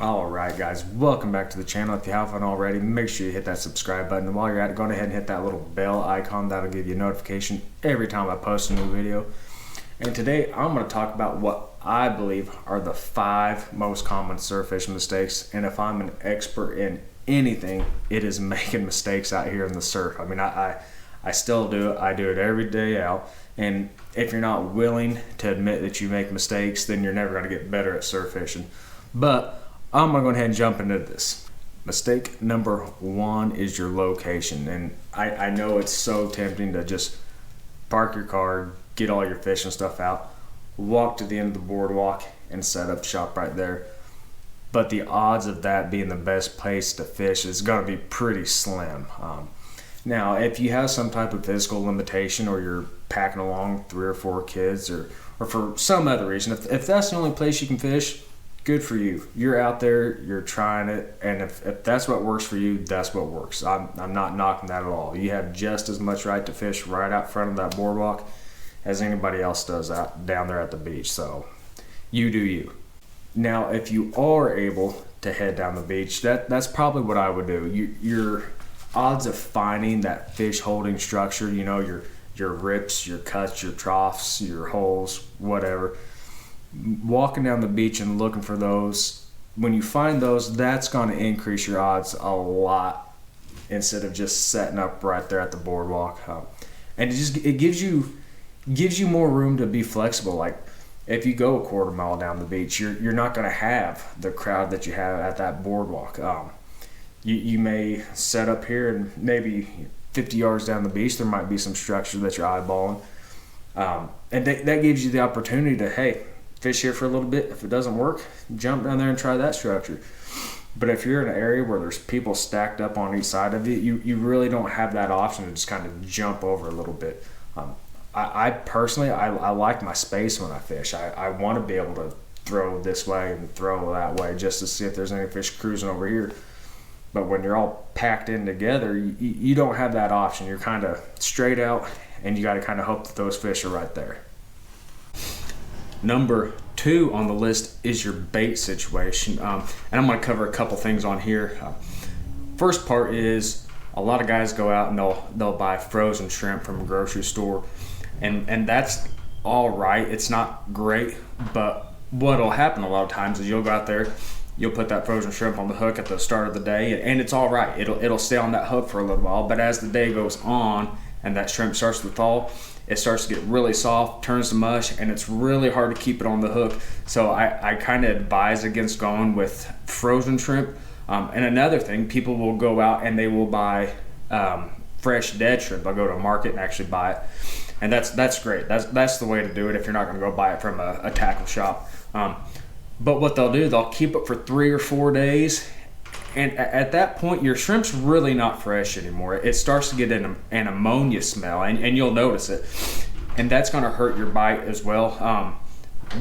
Alright guys, welcome back to the channel. If you haven't already, make sure you hit that subscribe button. And while you're at it, go ahead and hit that little bell icon. That'll give you a notification every time I post a new video. And today I'm going to talk about what I believe are the 5 most common surf fishing mistakes. And if I'm an expert in anything, it is making mistakes out here in the surf. I mean, I still do it. I do it every day out. And if you're not willing to admit that you make mistakes, then you're never going to get better at surf fishing. But I'm going to go ahead and jump into this. Mistake number 1 is your location. And I know it's so tempting to just park your car, get all your fishing stuff out, walk to the end of the boardwalk, and set up shop right there. But the odds of that being the best place to fish is going to be pretty slim. Now, if you have some type of physical limitation, or you're packing along 3 or 4 kids, or for some other reason, if that's the only place you can fish, good for you. You're out there, you're trying it, and if that's what works for you, that's what works. I'm not knocking that at all. You have just as much right to fish right out front of that boardwalk as anybody else does out down there at the beach. So you do you. Now, if you are able to head down the beach, that's probably what I would do. Your odds of finding that fish holding structure, you know, your rips, your cuts, your troughs, your holes, whatever, walking down the beach and looking for those, when you find those, that's going to increase your odds a lot instead of just setting up right there at the boardwalk. And it gives you more room to be flexible. Like if you go a quarter mile down the beach, you're not going to have the crowd that you have at that boardwalk. You may set up here, and maybe 50 yards down the beach there might be some structure that you're eyeballing, and that gives you the opportunity to, hey, fish here for a little bit. If it doesn't work, jump down there and try that structure. But if you're in an area where there's people stacked up on each side of you, you really don't have that option to just kind of jump over a little bit. I personally, I like my space when I fish. I want to be able to throw this way and throw that way just to see if there's any fish cruising over here. But when you're all packed in together, you don't have that option. You're kind of straight out, and you got to kind of hope that those fish are right there. Number 2 on the list is your bait situation, and I'm going to cover a couple things on here. First part is, a lot of guys go out and they'll buy frozen shrimp from a grocery store, and that's all right. It's not great, but what'll happen a lot of times is you'll go out there, you'll put that frozen shrimp on the hook at the start of the day, and it's all right. It'll stay on that hook for a little while, but as the day goes on and that shrimp starts to thaw, it starts to get really soft, turns to mush, and it's really hard to keep it on the hook. So I kind of advise against going with frozen shrimp. And another thing, people will go out and they will buy fresh dead shrimp. They'll go to a market and actually buy it, and that's great. That's the way to do it if you're not going to go buy it from a tackle shop. But what they'll do, they'll keep it for 3 or 4 days, and at that point, your shrimp's really not fresh anymore. It starts to get an ammonia smell, and you'll notice it. And that's going to hurt your bite as well.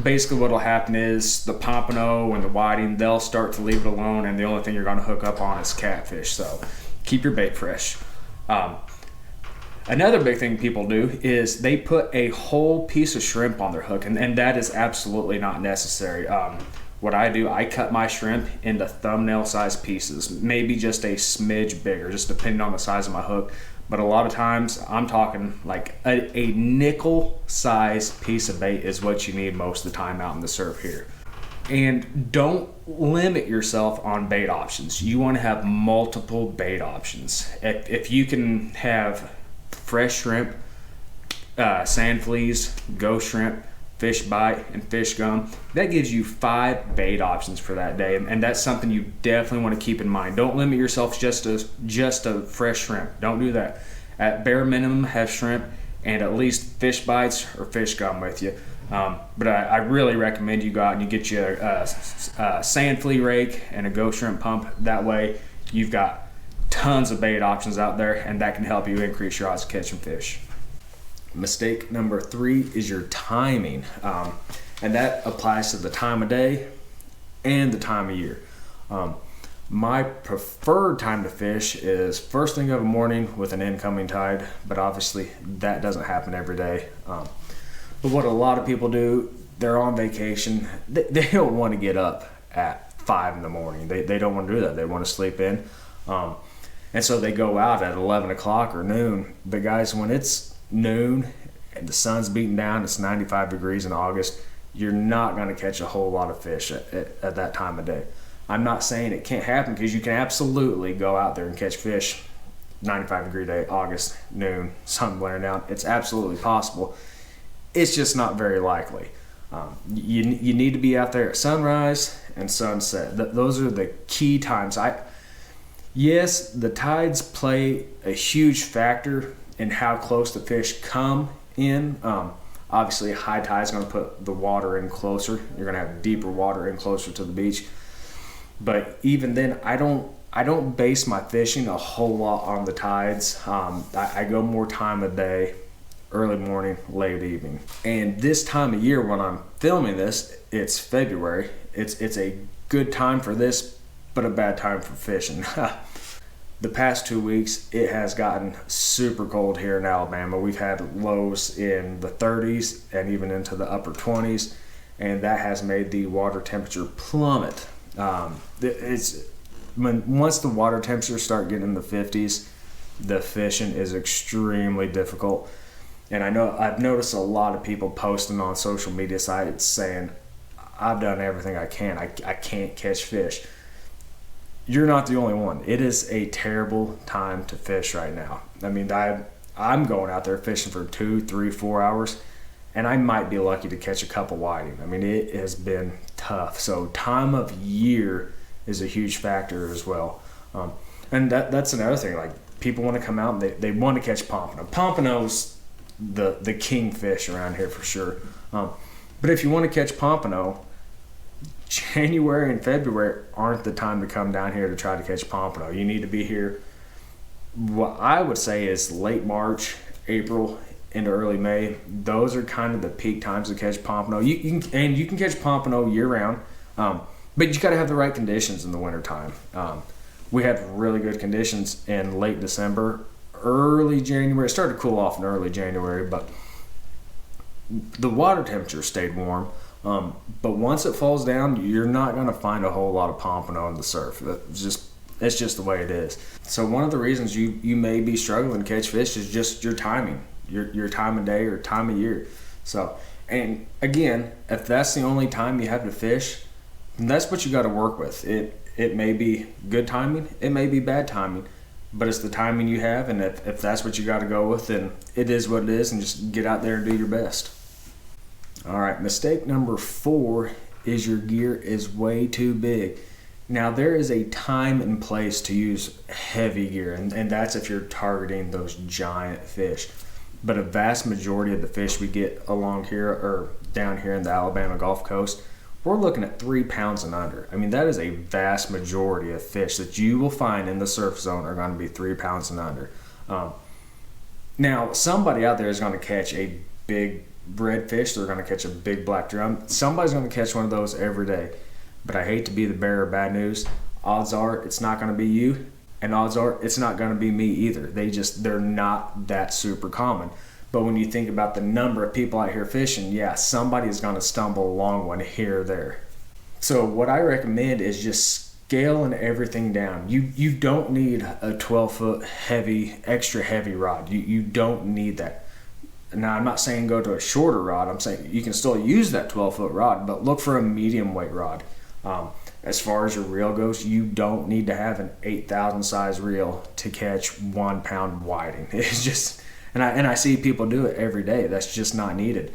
Basically, what will happen is the pompano and the whiting, they'll start to leave it alone, and the only thing you're going to hook up on is catfish. So keep your bait fresh. Another big thing people do is they put a whole piece of shrimp on their hook, and that is absolutely not necessary. What I do, I cut my shrimp into thumbnail sized pieces, maybe just a smidge bigger, just depending on the size of my hook. But a lot of times I'm talking like a nickel sized piece of bait is what you need most of the time out in the surf here. And don't limit yourself on bait options. You want to have multiple bait options. If you can have fresh shrimp, sand fleas, ghost shrimp, fish bite, and fish gum, that gives you 5 bait options for that day, and that's something you definitely want to keep in mind. Don't limit yourself just to fresh shrimp. Don't do that. At bare minimum, have shrimp and at least fish bites or fish gum with you. But I really recommend you go out and you get you a sand flea rake and a ghost shrimp pump. That way you've got tons of bait options out there, and that can help you increase your odds of catching fish. Mistake number 3 is your timing, and that applies to the time of day and the time of year. My preferred time to fish is first thing of the morning with an incoming tide, but obviously that doesn't happen every day. But what a lot of people do, they're on vacation, they don't want to get up at 5 in the morning. They don't want to do that. They want to sleep in. And so they go out at 11 o'clock or noon. But guys, when it's noon and the sun's beating down, it's 95 degrees in August, you're not going to catch a whole lot of fish at that time of day. I'm not saying it can't happen, because you can absolutely go out there and catch fish 95 degree day, August, noon, sun blaring down. It's absolutely possible. It's just not very likely. You need to be out there at sunrise and sunset. Those are the key times. Yes, the tides play a huge factor in how close the fish come in. Obviously, high tide is going to put the water in closer. You're going to have deeper water in closer to the beach. But even then, I don't base my fishing a whole lot on the tides. I go more time of day, early morning, late evening. And this time of year when I'm filming this, it's February. It's a good time for this, but a bad time for fishing. The past 2 weeks, it has gotten super cold here in Alabama. We've had lows in the 30s and even into the upper 20s, and that has made the water temperature plummet. Once the water temperatures start getting in the 50s, the fishing is extremely difficult. And I've noticed a lot of people posting on social media sites saying, I've done everything I can. I can't catch fish. You're not the only one. It is a terrible time to fish right now. I mean, I'm going out there fishing for 2, 3, 4 hours, and I might be lucky to catch a couple whiting. I mean, it has been tough. So time of year is a huge factor as well. And that's another thing. Like, people want to come out and they want to catch pompano. Pompano's the king fish around here for sure. But if you want to catch pompano, January and February aren't the time to come down here to try to catch pompano. You need to be here, what I would say is late March, April, into early May. Those are kind of the peak times to catch pompano. You can catch pompano year round, but you got to have the right conditions in the wintertime. We had really good conditions in late December, early January. It started to cool off in early January, but the water temperature stayed warm. But once it falls down, you're not going to find a whole lot of pompano in the surf. It's just the way it is. So one of the reasons you may be struggling to catch fish is just your timing, your time of day or time of year. So, and again, if that's the only time you have to fish, that's what you got to work with. It may be good timing, it may be bad timing, but it's the timing you have, and if that's what you got to go with, then it is what it is, and just get out there and do your best. All right, mistake number 4 is your gear is way too big. Now, there is a time and place to use heavy gear, and that's if you're targeting those giant fish. But a vast majority of the fish we get along here or down here in the Alabama Gulf Coast, we're looking at 3 pounds and under. I mean, that is a vast majority of fish that you will find in the surf zone are going to be 3 pounds and under. Now, somebody out there is going to catch a big redfish. They're going to catch a big black drum. Somebody's going to catch one of those every day. But I hate to be the bearer of bad news. Odds are it's not going to be you, and odds are it's not going to be me either. They're not that super common. But when you think about the number of people out here fishing, yeah, somebody's going to stumble along one here or there. So what I recommend is just scaling everything down. You don't need a 12-foot heavy, extra heavy rod. You don't need that. Now, I'm not saying go to a shorter rod. I'm saying you can still use that 12-foot rod, but look for a medium weight rod. As far as your reel goes, you don't need to have an 8,000 size reel to catch 1 pound whiting. It's just, and I see people do it every day. That's just not needed.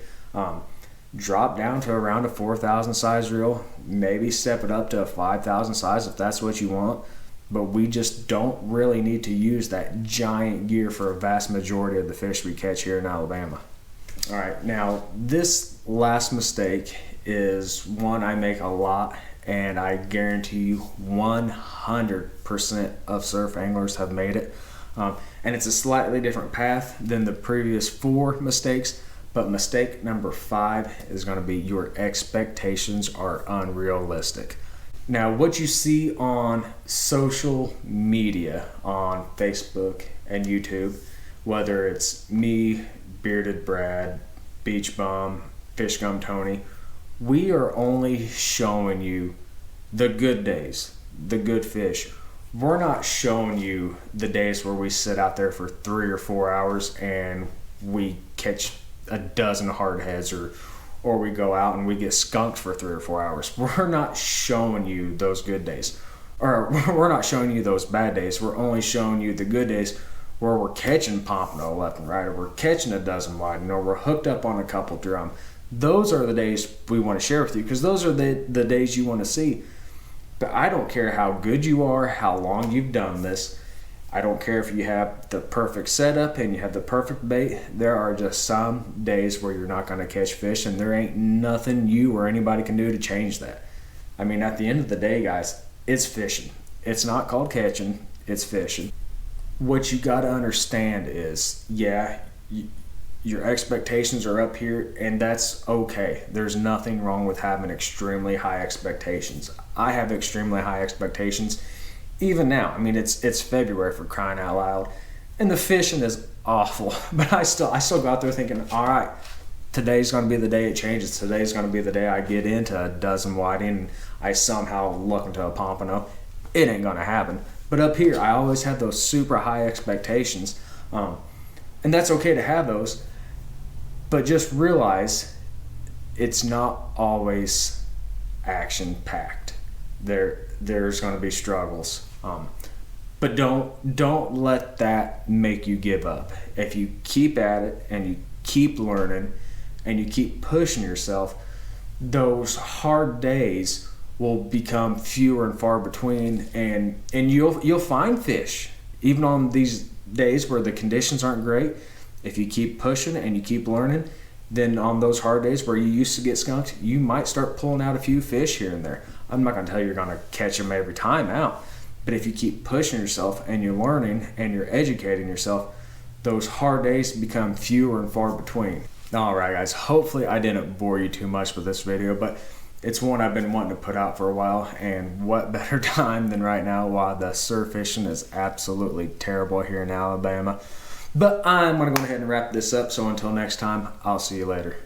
Drop down to around a 4,000 size reel. Maybe step it up to a 5,000 size if that's what you want. But we just don't really need to use that giant gear for a vast majority of the fish we catch here in Alabama. All right, now this last mistake is one I make a lot, and I guarantee you 100% of surf anglers have made it. And it's a slightly different path than the previous 4 mistakes, but mistake number 5 is going to be your expectations are unrealistic. Now, what you see on social media, on Facebook and YouTube, whether it's me, Bearded Brad, Beach Bum, Fish Gum Tony, we are only showing you the good days, the good fish. We're not showing you the days where we sit out there for 3 or 4 hours and we catch a dozen hardheads, or we go out and we get skunked for 3 or 4 hours. We're not showing you those good days, or we're not showing you those bad days. We're only showing you the good days where we're catching pompano left and right, or we're catching a dozen whiting, or we're hooked up on a couple drum. Those are the days we want to share with you, because those are the days you want to see. But I don't care how good you are, how long you've done this. I don't care if you have the perfect setup and you have the perfect bait. There are just some days where you're not going to catch fish, and there ain't nothing you or anybody can do to change that. I mean, at the end of the day, guys, it's fishing. It's not called catching, it's fishing. What you got to understand is, your expectations are up here, and that's okay. There's nothing wrong with having extremely high expectations. I have extremely high expectations even now. I mean, it's February, for crying out loud, and the fishing is awful, but I still go out there thinking, all right, today's going to be the day it changes. Today's going to be the day I get into a dozen whiting and I somehow look into a pompano. It ain't going to happen. But up here, I always have those super high expectations, and that's okay to have those, but just realize it's not always action-packed. There's going to be struggles, but don't let that make you give up. If you keep at it and you keep learning and you keep pushing yourself, those hard days will become fewer and far between, and you'll find fish even on these days where the conditions aren't great. If you keep pushing and you keep learning, then on those hard days where you used to get skunked, you might start pulling out a few fish here and there. I'm not going to tell you you're going to catch them every time out, but if you keep pushing yourself and you're learning and you're educating yourself, those hard days become fewer and far between. All right, guys, hopefully I didn't bore you too much with this video, but it's one I've been wanting to put out for a while, and what better time than right now while the surf fishing is absolutely terrible here in Alabama. But I'm going to go ahead and wrap this up, so until next time, I'll see you later.